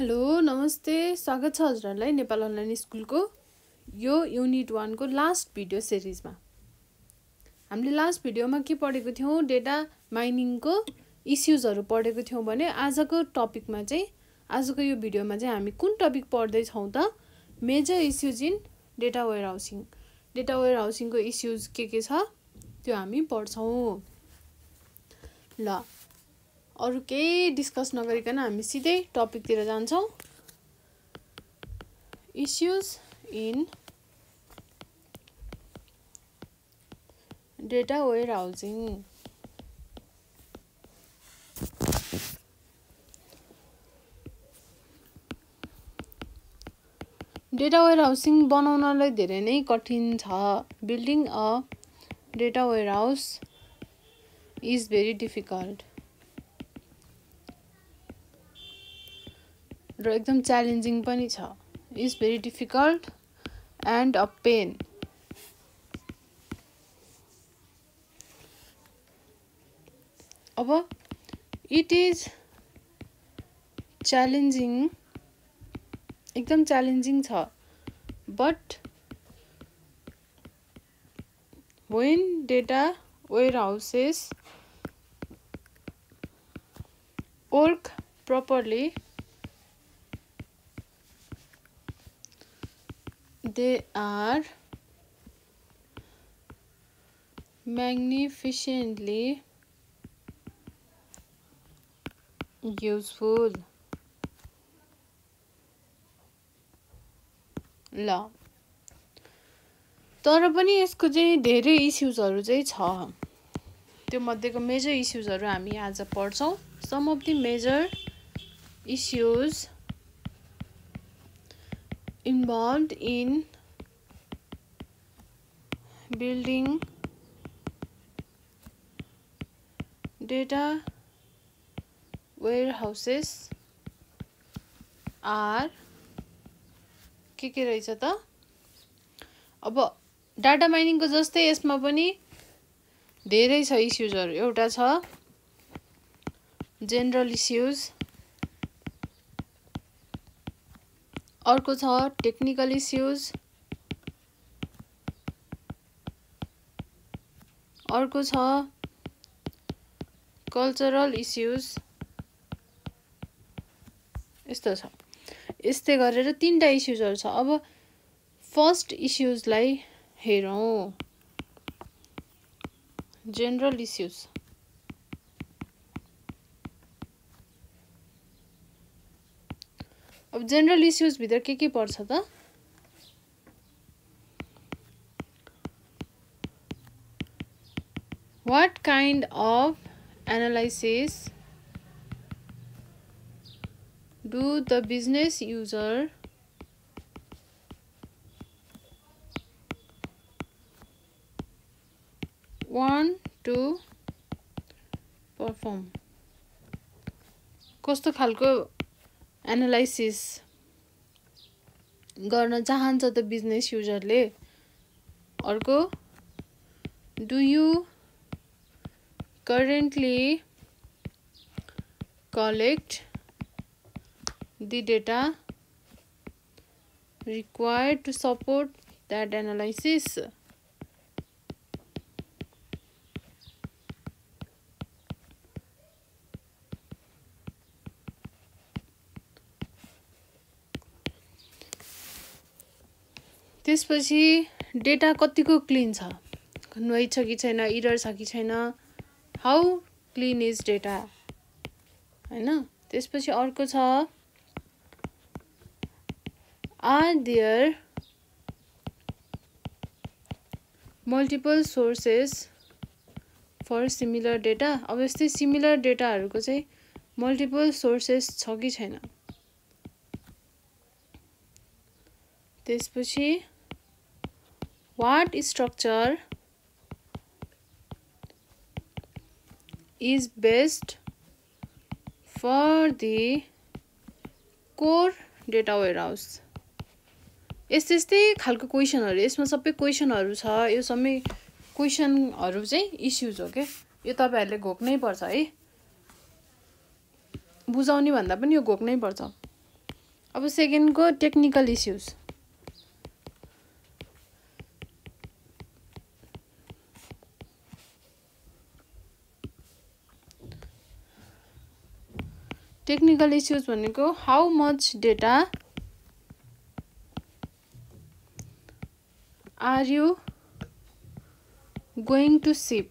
Hello नमस्ते स्वागत छ हजुरहरुलाई नेपाल अनलाइन स्कुलको यो युनिट 1 को लास्ट भिडियो सिरिजमा। हामीले लास्ट भिडियोमा के पढेको थियौं, डेटा माइनिङको इश्युजहरु पढेको थियौं भने आजको टपिकमा चाहिँ आजको यो भिडियोमा चाहिँ हामी कुन टपिक पढ्दै छौं त major issues in data warehousing. Data वेयरहाउसिङको issues के छ त्यो हामी पढ्छौं। ल अरु केही डिस्कस नगरिकन हामी सिधै टपिक तिर जान्छौं। Issues in data warehousing. Data warehousing बनाउनलाई धेरै नै कठिन छ। Building a data warehouse is very difficult. र एकदम च्यालेन्जिङ पनि छ। Is very difficult and a pain. अब इट इज च्यालेन्जिङ, एकदम च्यालेन्जिङ छ। But when data warehouses work properly, they are magnificently useful. ल तर पनि यसको चाहिँ धेरै इश्युजहरु चाहिँ छ। त्यो मध्येको मेजर इश्युजहरु हामी आज पढ्छौं। Some of the major issues involved in building data warehouses are के रहेछ त। अब डाटा माइनिङको जस्तै यसमा पनि धेरै छ इश्युजहरु। एउटा छ जनरल इश्युज, अर्को छ टेक्निकल इश्युज, अर्को छ कल्चरल इश्युज। यस्तो छ। यस्तै गरेर तीनटा इश्युजहरु छ। अब फर्स्ट इश्युजलाई हेरौं। General issues. अब जनरल इश्युज भित्र के पर्छ त। What kind of analysis do the business user want to perform? कस्तो खालको एनालाइसिस गर्न चाहन्छ त बिजनेस युजरले। अर्को do you currently collect the data required to support that analysis? त्यसपछि डेटा कतिको क्लीन छ, नोइज छ कि छैन, एरर छ कि छैन, हाउ क्लीन इज डेटा हैन। त्यसपछि अर्को छ are there multiple sources for similar data. अब यस्तै सिमिलर डेटाहरुको चाहिँ मल्टिपल सोर्सेस छ कि छैन। त्यसपछि what structure is best for the core data warehouse। यस्तै खालको क्वेशनहरु यसमा सबै क्वेशनहरु छ। यो सबै क्वेशनहरु चाहिँ इश्युज हो के। यो तपाईहरुले घोक्नै पर्छ है। बुझाउने भन्दा पनि यो घोक्नै पर्छ। अब सेकेन्डको टेक्निकल इस्युज। टेक्निकल इस्युज भनेको how much data are you going to ship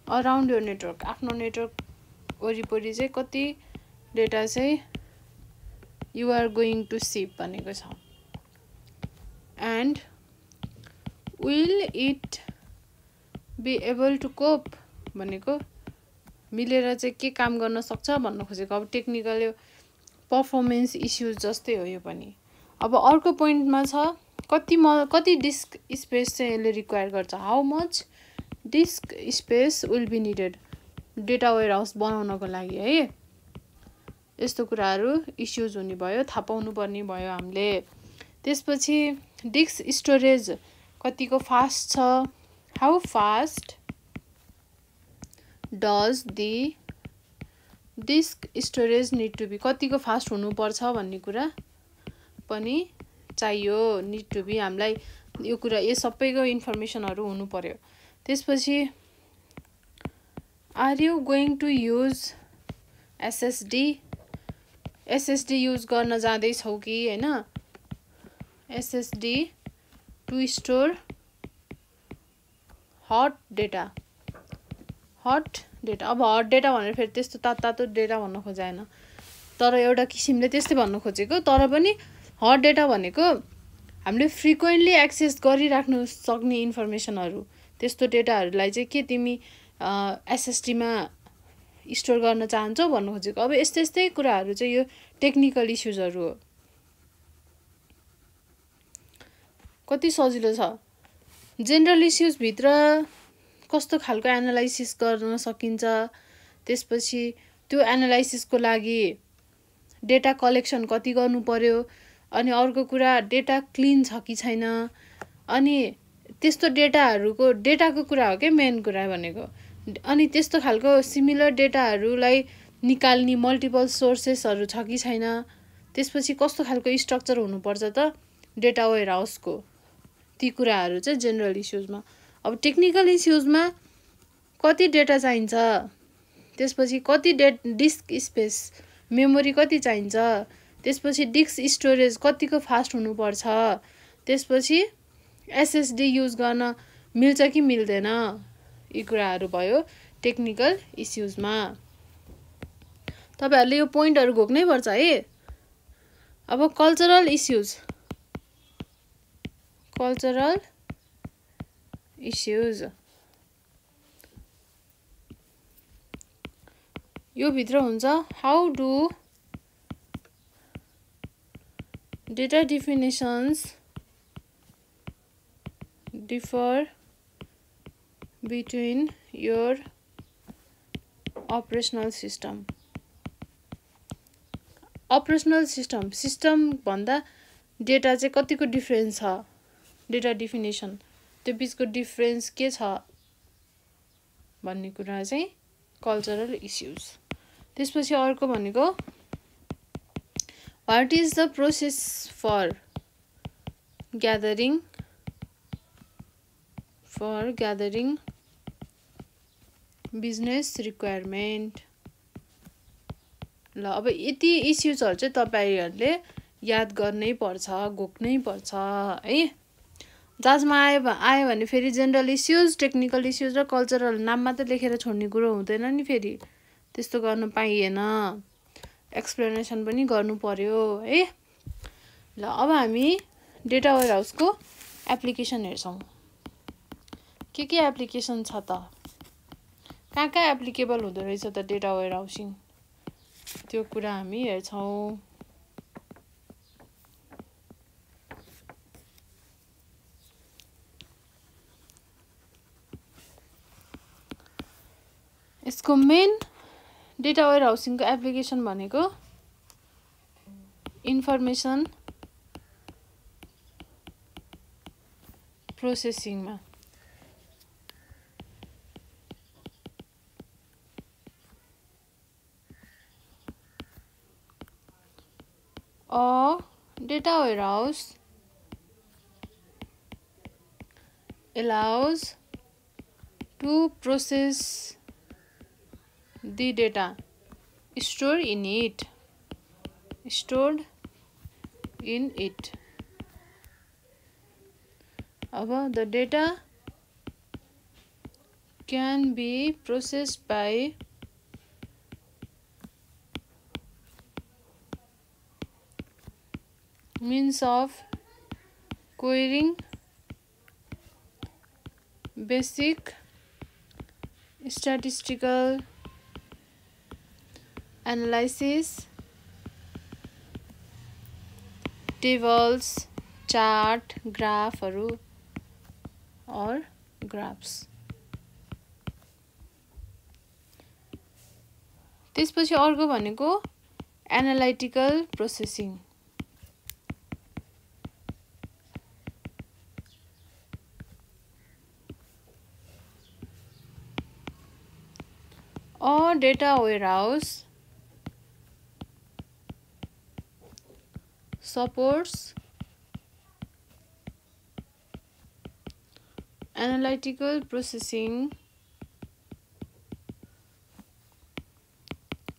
around your network. आफ्नो नेटवर्क वरिपरि चाहिँ कति डेटा चाहिँ यु आर गोइङ टु सिप भनेको छ। And will it be able to cope भनेको मिलेर चाहिँ के काम गर्न सक्छ भन्न खोजेको। अब टेक्निकल यो पर्फर्मेन्स इस्युज जस्तै हो यो पनि। अब अर्को पोइन्टमा छ कति डिस्क स्पेस चाहिँ यसले रिक्वायर गर्छ। How much disk space will be needed data warehouse बनाउनको लागि है। यस्तो कुराहरू इस्युज हुने भयो, थाहा पाउनु पर्ने भयो हामीले। त्यसपछि डिस्क स्टोरेज कतिको फास्ट छ। How fast does the disk storage need to be कतिको फास्ट हुनुपर्छ भन्ने कुरा पनि चाहियो। निड टु बी हामीलाई यो कुरा यो सबैको इन्फर्मेसनहरू हुनु पर्यो। त्यसपछि are you going to use SSD use गर्न जाँदैछौ कि होइन। SSD to store hot data. अब हट डेटा भनेर फेरि त्यस्तो तातो डेटा भन्न खोजेन, तर एउटा किसिमले त्यस्तै भन्न खोजेको। तर पनि हट डेटा भनेको हामीले फ्रिक्वेन्टली एक्सेस गरिराख्नु सक्ने इन्फर्मेसनहरू, त्यस्तो डेटाहरूलाई चाहिँ के तिमी एसएसडीमा स्टोर गर्न चाहन्छौ भन्नु खोजेको। अब यस्तै कुराहरू चाहिँ यो टेक्निकल इस्युजहरू हो। कति सजिलो छ। जेनरल इस्युजभित्र कस्तो खालको एनालाइसिस गर्न सकिन्छ, त्यसपछि त्यो एनालाइसिसको लागि डेटा कलेक्सन कति गर्नु पर्यो, अनि अर्को कुरा डेटा क्लिन छ कि छैन, अनि त्यस्तो डेटाको कुरा हो क्या मेन कुरा भनेको। अनि त्यस्तो खालको सिमिलर डेटाहरूलाई निकाल्ने मल्टिपल सोर्सेसहरू छ कि छैन, त्यसपछि कस्तो खालको स्ट्रक्चर हुनुपर्छ त डेटा वेयर हाउसको, ती कुराहरू चाहिँ जेनरल इस्युजमा। अब टेक्निकल इस्युजमा कति डेटा चाहिन्छ, त्यसपछि कति डिस्क स्पेस मेमोरी कति चाहिन्छ, त्यसपछि डिस्क स्टोरेज कतिको फास्ट हुनुपर्छ, त्यसपछि एसएसडी युज गर्न मिल्छ कि मिल्दैन, यी कुराहरू भयो टेक्निकल इस्युजमा। तपाईहरुले यो पोइन्टहरु घोक्नै पर्छ है। अब कल्चरल इस्युज यो भित्र हुन्छ how do data definitions differ between your operational system भन्दा डेटा चाहिँ कतिको डिफरेन्स छ, डेटा डिफिनेसन त्यो बीचको डिफरेन्स के छ भन्ने कुरा चाहिँ कल्चरल इस्युज। त्यसपछि अर्को भनेको what is the process for gathering business requirement. ल अब यति इस्युजहरु चाहिँ तपाईहरुले याद गर्नै पर्छ, घोक्नै पर्छ है। जाजमा आयो भने फेरि जेनरल इस्युज, टेक्निकल इस्युज र कल्चरल नाम मात्र लेखेर छोड्ने कुरो हुँदैन नि, फेरि त्यस्तो गर्न पाइएन, एक्सप्लेनेसन पनि गर्नु पर्यो है। ल अब हामी डेटा वेयर हाउसको एप्लिकेसन हेर्छौं। के एप्लिकेसन छ त, कहाँ एप्लिकेबल हुँदो रहेछ त डेटा वेयर हाउसिङ, त्यो कुरा हामी हेर्छौं। यसको मेन डेटा वेयर हाउसिङको एप्लिकेसन भनेको information प्रोसेसिङमा। A data warehouse allows to process the data stored in it. The data can be processed by means of querying, basic statistical analysis, tables, chart, graph or graphs. त्यसपछि अर्को भनेको analytical processing. A data warehouse supports analytical processing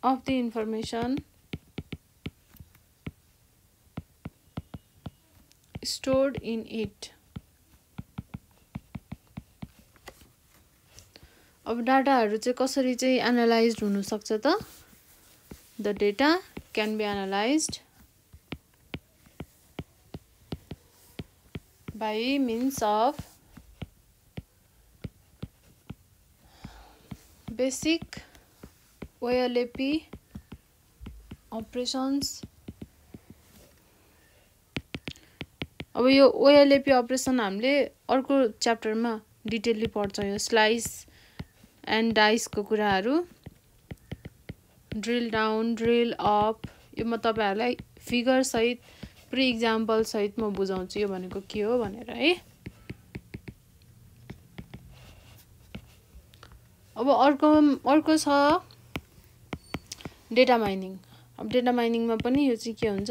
of the information stored in it. अब डाटाहरु चाहिँ कसरी चाहिँ analysed हुन सक्छ त? The data can be analyzed by means of basic OLAP operations. अब यो OLAP अपरेसन हामीले अर्को च्याप्टरमा डिटेलली पढ्छौं. यो स्लाइस एन्ड डाइस को कुराहरु, ड्रिल डाउन, ड्रिल अप, यो म तपाईहरुलाई फिगर सहित प्री एक्जाम्पल सहित म बुझाउँछु यो भनेको के हो भनेर है. अब अर्को छ डेटा माइनिङ. अब डेटा माइनिङमा पनि यो चाहिँ के हुन्छ,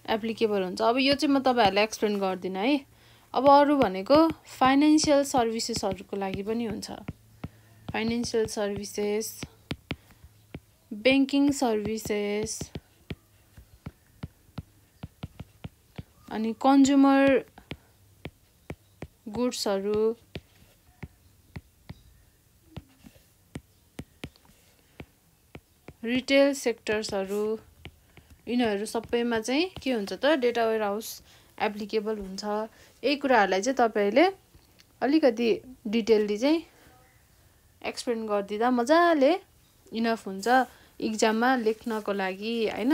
एप्लिकेबल हुन्छ. अब यो चाहिँ म तपाईहरुलाई एक्सप्लेन गर्दिन है. अब अरु भनेको फाइनान्शियल सर्भिसेसहरुको लागि पनि हुन्छ. फाइनान्शियल सर्भिसेस, बैंकिङ सर्भिसेस, अनि कन्ज्युमर गुड्सहरु, रिटेल सेक्टर्सहरु, यिनीहरु सबैमा चाहिँ के हुन्छ त डेटा वेयरहाउस एप्लिकेबल हुन्छ. यही कुराहरुलाई चाहिँ तपाईले अलिकति डिटेलली चाहिँ एक्सप्लेन गर्दिदा मजाले इनफ हुन्छ एक्जाममा लेख्नको लागि हैन.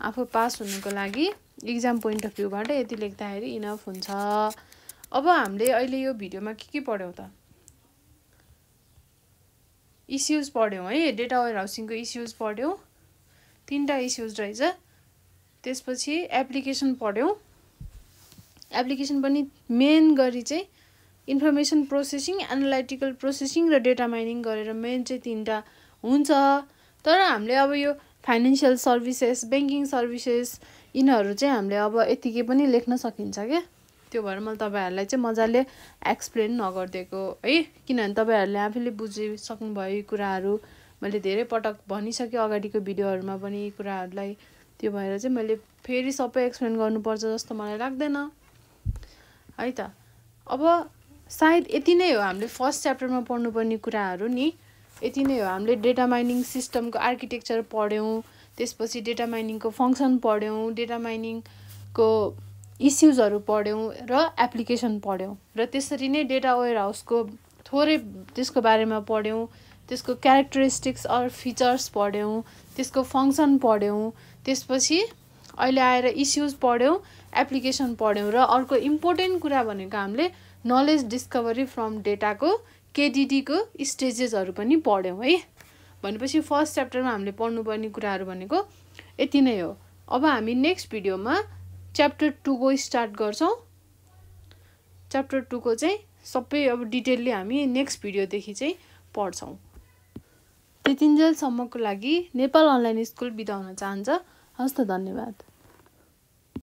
आफू पास हुनको लागि एक्जाम पोइन्ट अफ भ्यूबाट यति लेख्दाखेरि इनफ हुन्छ. अब हामीले अहिले यो भिडियोमा के पढ्यौ त? इश्युज पढ्यौ है. Data वेयरहाउसिङको issues पढ्यौ. 3टा इश्युज रहेछ. त्यसपछि एप्लिकेसन पढ्यौ. एप्लिकेसन पनि मेन गरी चाहिँ इन्फर्मेसन प्रोसेसिङ, एनालाइटिकल प्रोसेसिङ र डेटा माइनिङ गरेर मेन चाहिँ 3टा हुन्छ. तर हामीले अब यो फाइनान्शियल सर्भिसेस, बैंकिङ सर्भिसेस यिनीहरु चाहिँ हामीले अब यतिकै पनि लेख्न सकिन्छ के. त्यो भएर मैले तपाईहरुलाई चाहिँ मजाले एक्सप्लेन नगर्देको है. किनभने तपाईहरुले आफैले बुझिसक्नु भयो कुराहरु. मैले धेरै पटक भनिसके अगाडिको भिडियोहरुमा पनि यी कुराहरुलाई. त्यो भएर चाहिँ मैले फेरि सबै एक्सप्लेन गर्नुपर्छ जस्तो मलाई लाग्दैन है त. अब सायद यति नै हो हामीले फर्स्ट च्याप्टरमा पढ्नुपर्ने कुराहरु नि. यति नै हो. हामीले डेटा माइनिङ सिस्टमको आर्किटेक्चर पढ्यौं. त्यसपछि डेटा माइनिङको फंक्सन पढ्यौं, डेटा माइनिङको इश्युजहरु पढ्यौं र एप्लिकेसन पढ्यौं. र त्यसरी नै डेटा वेयरहाउसको थोरै त्यसको बारेमा पढ्यौं. त्यसको क्यारेक्टरिस्टिक्स अर फिचर्स पढ्यौं. त्यसको फंक्सन पढ्यौं. त्यसपछि अहिले आएर इश्युज पढ्यौं, एप्लिकेसन पढ्यौं र अर्को इम्पोर्टेन्ट कुरा भनेको हामीले नलेज डिस्कभरी फ्रम डेटाको केडीडी को स्टेजेसहरु पनि पढ्यौं है. भनेपछि फर्स्ट च्याप्टरमा हामीले पढ्नुपर्ने कुराहरु भनेको यति नै हो. अब हामी नेक्स्ट भिडियोमा च्याप्टर 2 को स्टार्ट गर्छौं. च्याप्टर 2 को चाहिँ सबै अब डिटेलली हामी नेक्स्ट भिडियोदेखि चाहिँ पढ्छौं. त्यतिन्जेलसम्मको लागि नेपाल अनलाइन स्कुल बिदा हुन चाहन्छ. हस्त धन्यवाद.